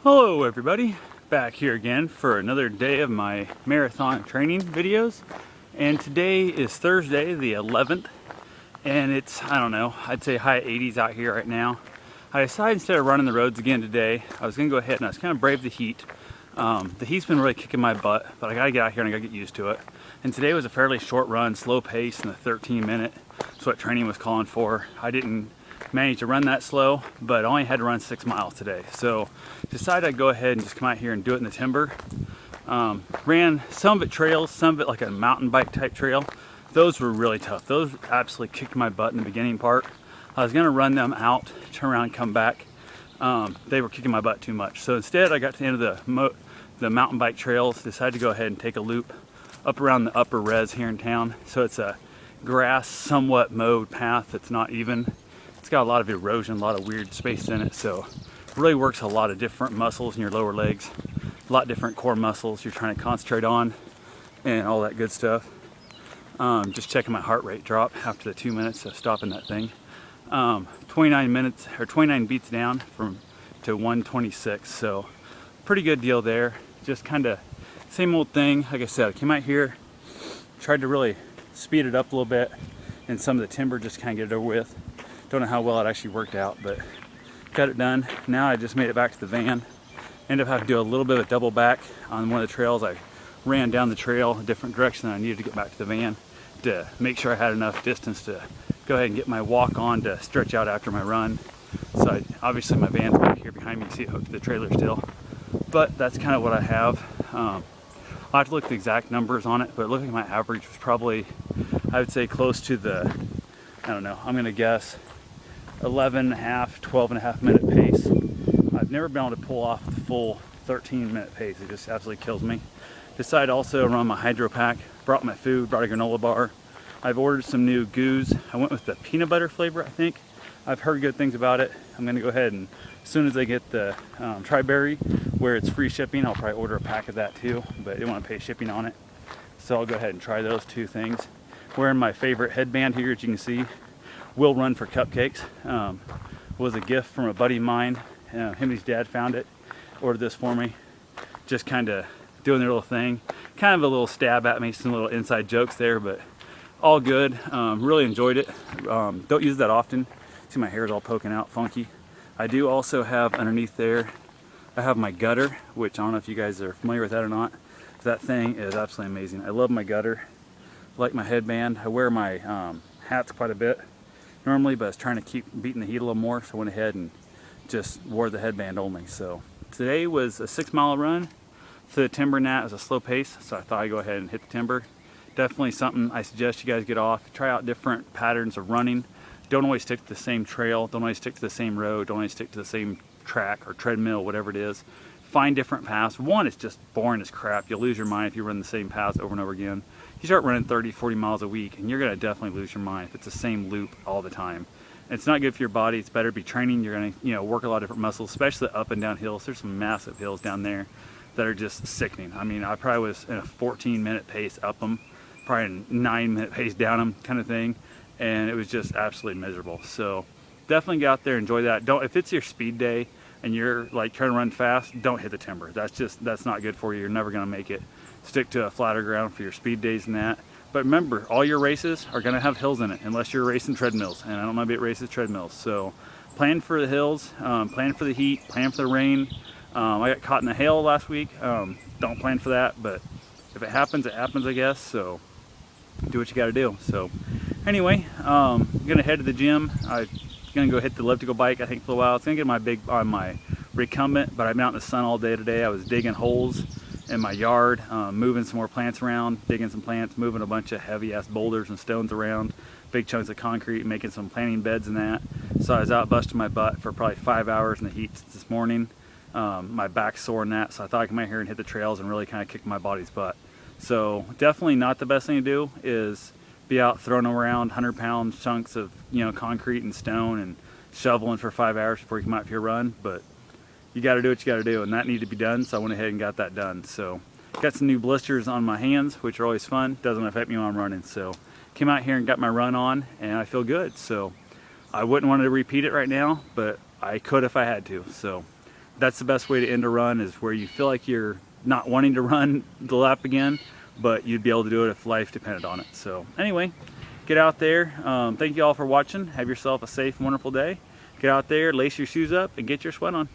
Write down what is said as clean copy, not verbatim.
Hello everybody, back here again for another day of my marathon training videos. And today is Thursday the 11th, and it's, I don't know, I'd say high 80s out here right now. I decided instead of running the roads again today, I was going to go ahead and I was kind of brave the heat. The heat's been really kicking my butt, but I gotta get out here and I gotta get used to it. And today was a fairly short run, slow pace in the 13-minute. That's what training was calling for. I didn't manage to run that slow, but I only had to run 6 miles today. So decided I'd go ahead and just come out here and do it in the timber. Ran some of it trails, some of it like a mountain bike type trail. Those were really tough. Those absolutely kicked my butt in the beginning part. I was gonna run them out, turn around, come back. They were kicking my butt too much. So instead I got to the end of the mountain bike trails, decided to go ahead and take a loop up around the upper res here in town. So it's a grass, somewhat mowed path that's not even. It's got a lot of erosion, a lot of weird space in it, so it really works a lot of different muscles in your lower legs, a lot of different core muscles you're trying to concentrate on, and all that good stuff. Just checking my heart rate drop after the 2 minutes of stopping that thing. 29 beats down to 126, so pretty good deal there. Just kind of same old thing. Like I said, I came out here, tried to really speed it up a little bit, and some of the timber just kind of get it over with. Don't know how well it actually worked out, but got it done. Now I just made it back to the van. Ended up having to do a little bit of double back on one of the trails. I ran down the trail a different direction than I needed to get back to the van to make sure I had enough distance to go ahead and get my walk on to stretch out after my run. So obviously my van's back here behind me. You see it hooked to the trailer still. But that's kind of what I have. I'll have to look at the exact numbers on it, but it looked like my average was probably, I would say, close to the, I don't know, I'm going to guess 11 and a half, 12 and a half minute pace. I've never been able to pull off the full 13-minute pace. It just absolutely kills me. Decided also to run my hydro pack, brought my food, brought a granola bar. I've ordered some new goos. I went with the peanut butter flavor, I think. I've heard good things about it. I'm going to go ahead and as soon as I get the Tri-Berry, where it's free shipping, I'll probably order a pack of that too, but I didn't want to pay shipping on it. So I'll go ahead and try those two things. Wearing my favorite headband here, as you can see. Will Run for Cupcakes. Was a gift from a buddy of mine. Him and his dad found it, ordered this for me. Just kind of doing their little thing. Kind of a little stab at me, some little inside jokes there, but all good. Really enjoyed it. Don't use that often. See, my hair is all poking out funky. I do also have underneath there, I have my gutter, which I don't know if you guys are familiar with that or not. That thing is absolutely amazing. I love my gutter. Like my headband. I wear my hats quite a bit normally, but I was trying to keep beating the heat a little more, so I went ahead and just wore the headband only. So today was a 6-mile run to the timber. Nat was a slow pace, so I thought I'd go ahead and hit the timber. Definitely something I suggest you guys get off. Try out different patterns of running. Don't always stick to the same trail. Don't always stick to the same road. Don't always stick to the same track or treadmill, whatever it is. Find different paths. One, it's just boring as crap. You'll lose your mind if you run the same paths over and over again. You start running 30, 40 miles a week, and you're going to definitely lose your mind if it's the same loop all the time. And it's not good for your body. It's better to be training. You're going to, work a lot of different muscles, especially the up and down hills. There's some massive hills down there that are just sickening. I mean, I probably was in a 14-minute pace up them, probably a 9-minute pace down them kind of thing. And it was just absolutely miserable. So definitely get out there, enjoy that. Don't, if it's your speed day and you're like trying to run fast, don't hit the timber. That's not good for you. You're never going to make it. Stick to a flatter ground for your speed days and that. But remember, all your races are going to have hills in it, unless you're racing treadmills. And I don't know if it races treadmills. So plan for the hills, plan for the heat, plan for the rain. I got caught in the hail last week. Don't plan for that, but if it happens, I guess. So do what you got to do. So anyway, I'm gonna head to the gym. I'm gonna go hit the elliptical bike, I think, for a while. It's gonna get my recumbent, but I've been out in the sun all day today. I was digging holes in my yard, moving some more plants around, digging some plants, moving a bunch of heavy ass boulders and stones around, big chunks of concrete, making some planting beds and that. So I was out busting my butt for probably 5 hours in the heat this morning. My back's sore and that, so I thought I'd come out here and hit the trails and really kind of kick my body's butt. So definitely not the best thing to do is be out throwing around 100-pound chunks of concrete and stone and shoveling for 5 hours before you come out for your run, but you got to do what you got to do, and that needed to be done, so I went ahead and got that done. So got some new blisters on my hands, which are always fun. Doesn't affect me when I'm running. So came out here and got my run on, and I feel good. So I wouldn't want to repeat it right now, but I could if I had to. So that's the best way to end a run, is where you feel like you're not wanting to run the lap again, but you'd be able to do it if life depended on it. So anyway, get out there. Thank you all for watching. Have yourself a safe and wonderful day. Get out there, lace your shoes up, and get your sweat on.